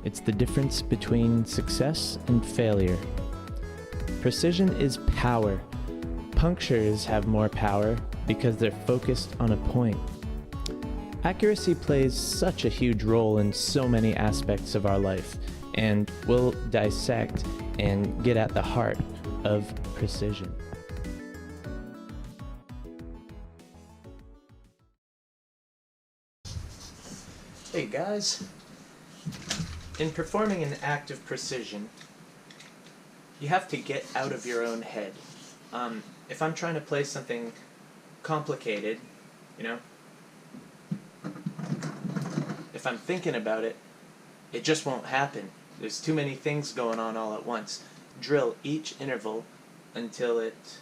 It's the difference between success and failure. Precision is power. Punctures have more power because they're focused on a point. Accuracy plays such a huge role in so many aspects of our life, and we'll dissect and get at the heart of precision. Hey guys, in performing an act of precision, you have to get out of your own head. If I'm trying to play something complicated, if I'm thinking about it, it just won't happen. There's too many things going on all at once. Drill each interval until it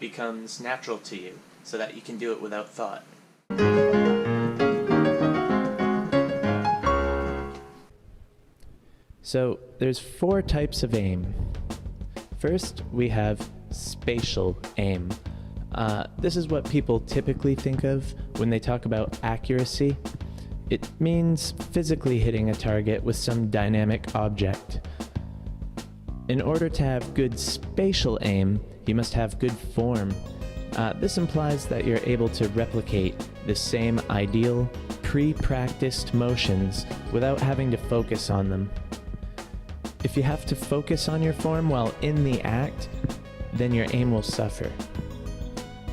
becomes natural to you, so that you can do it without thought. So there's 4 types of aim. First, we have spatial aim. This is what people typically think of when they talk about accuracy. It means physically hitting a target with some dynamic object. In order to have good spatial aim, you must have good form. This implies that you're able to replicate the same ideal, pre-practiced motions without having to focus on them. If you have to focus on your form while in the act, then your aim will suffer.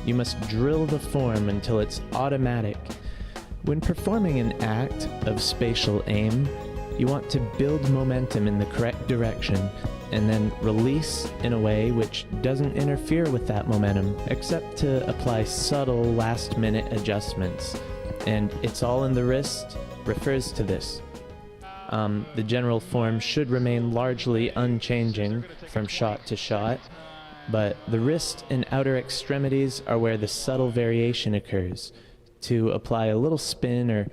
You must drill the form until it's automatic. When performing an act of spatial aim, you want to build momentum in the correct direction and then release in a way which doesn't interfere with that momentum, except to apply subtle last-minute adjustments. And "it's all in the wrist" refers to this. The general form should remain largely unchanging from shot to shot, but the wrist and outer extremities are where the subtle variation occurs, to apply a little spin or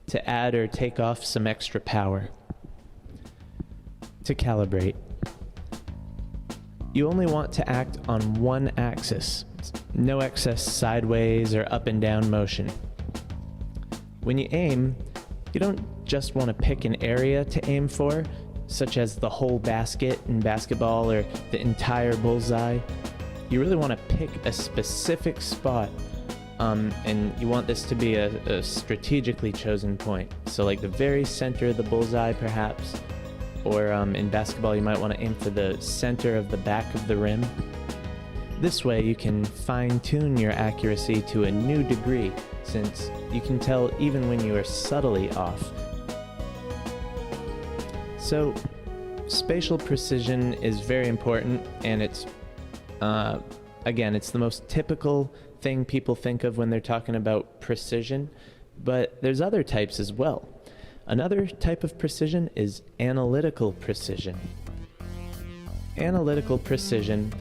to add or take off some extra power. To calibrate, you only want to act on one axis, no excess sideways or up and down motion. When you aim, you don't just want to pick an area to aim for, such as the whole basket in basketball or the entire bullseye. You really want to pick a specific spot, and you want this to be a strategically chosen point. So like the very center of the bullseye perhaps, or in basketball you might want to aim for the center of the back of the rim. This way you can fine-tune your accuracy to a new degree, since you can tell even when you are subtly off. So, spatial precision is very important, and it's, again, it's the most typical thing people think of when they're talking about precision, but there's other types as well. Another type of precision is analytical precision. Analytical precision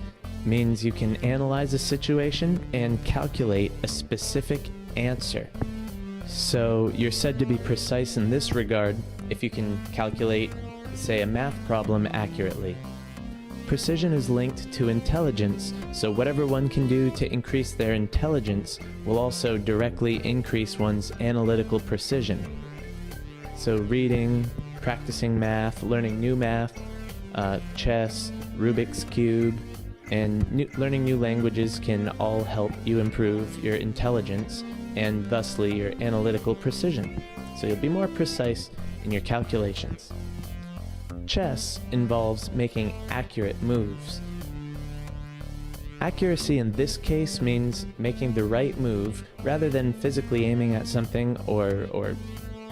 means you can analyze a situation and calculate a specific answer. So you're said to be precise in this regard if you can calculate, say, a math problem accurately. Precision is linked to intelligence, so whatever one can do to increase their intelligence will also directly increase one's analytical precision. So reading, practicing math, learning new math, chess, Rubik's Cube, and learning new languages can all help you improve your intelligence and thusly your analytical precision. So you'll be more precise in your calculations. Chess involves making accurate moves. Accuracy in this case means making the right move rather than physically aiming at something or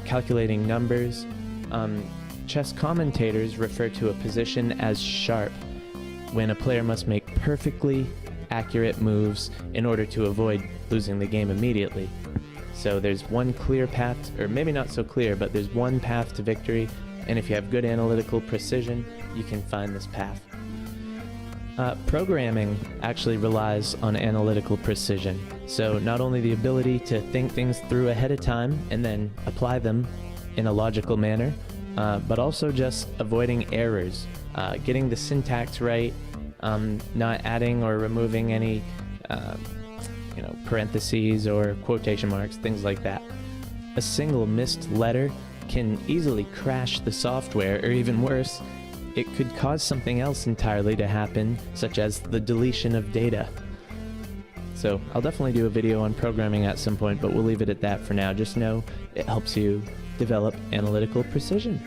calculating numbers. Chess commentators refer to a position as sharp, when a player must make perfectly accurate moves in order to avoid losing the game immediately. So there's one clear path, or maybe not so clear, but there's one path to victory, and if you have good analytical precision, you can find this path. Programming actually relies on analytical precision, so not only the ability to think things through ahead of time and then apply them in a logical manner, but also just avoiding errors, getting the syntax right, not adding or removing any parentheses or quotation marks, things like that. A single missed letter can easily crash the software, or even worse, it could cause something else entirely to happen, such as the deletion of data. So I'll definitely do a video on programming at some point, but we'll leave it at that for now. Just know it helps you develop analytical precision.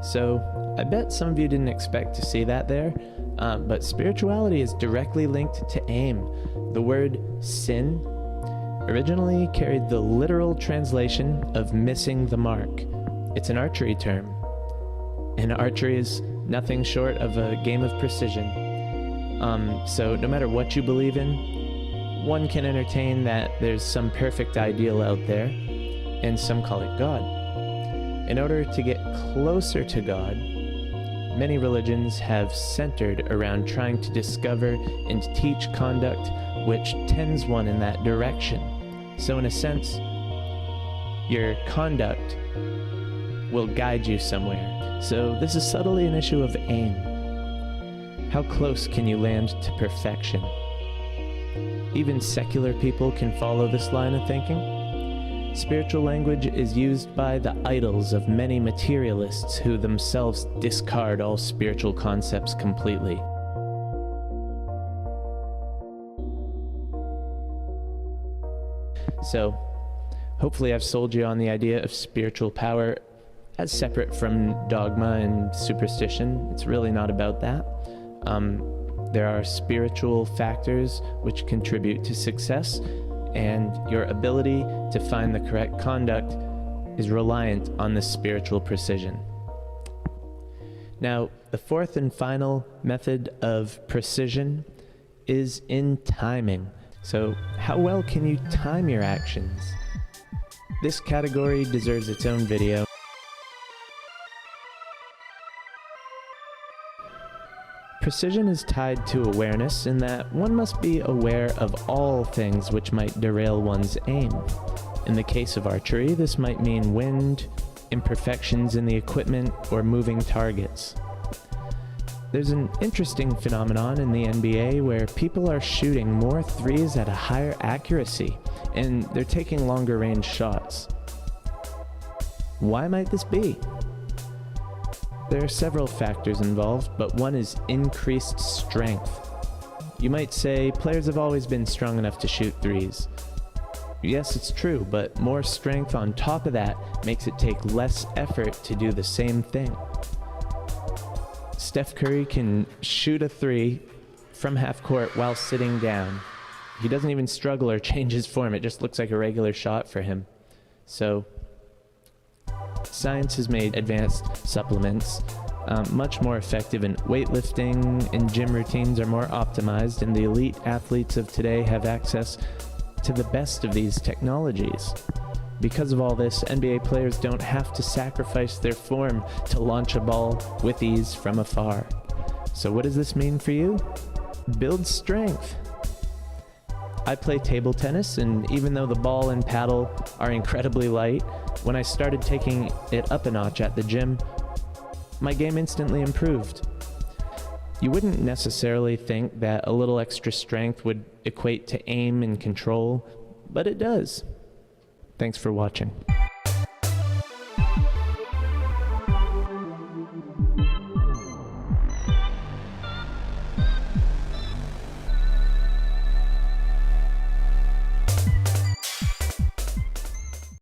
So I bet some of you didn't expect to see that there, but spirituality is directly linked to aim. The word sin originally carried the literal translation of missing the mark. It's an archery term, and archery is nothing short of a game of precision. So no matter what you believe in, one can entertain that there's some perfect ideal out there, and some call it God. In order to get closer to God, many religions have centered around trying to discover and teach conduct which tends one in that direction. So in a sense, your conduct will guide you somewhere. So this is subtly an issue of aim. How close can you land to perfection? Even secular people can follow this line of thinking. Spiritual language is used by the idols of many materialists who themselves discard all spiritual concepts completely. So, hopefully I've sold you on the idea of spiritual power as separate from dogma and superstition. It's really not about that. There are spiritual factors which contribute to success, and your ability to find the correct conduct is reliant on this spiritual precision. Now, the fourth and final method of precision is in timing. So, how well can you time your actions? This category deserves its own video. Precision is tied to awareness in that one must be aware of all things which might derail one's aim. In the case of archery, this might mean wind, imperfections in the equipment, or moving targets. There's an interesting phenomenon in the NBA where people are shooting more threes at a higher accuracy, and they're taking longer range shots. Why might this be? There are several factors involved, but one is increased strength. You might say players have always been strong enough to shoot threes. Yes, it's true, but more strength on top of that makes it take less effort to do the same thing. Steph Curry can shoot a three from half court while sitting down. He doesn't even struggle or change his form. It just looks like a regular shot for him. So, science has made advanced supplements much more effective, and weightlifting and gym routines are more optimized, and the elite athletes of today have access to the best of these technologies. Because of all this, NBA players don't have to sacrifice their form to launch a ball with ease from afar. So what does this mean for you? Build strength. I play table tennis, and even though the ball and paddle are incredibly light, when I started taking it up a notch at the gym, my game instantly improved. You wouldn't necessarily think that a little extra strength would equate to aim and control, but it does. Thanks for watching.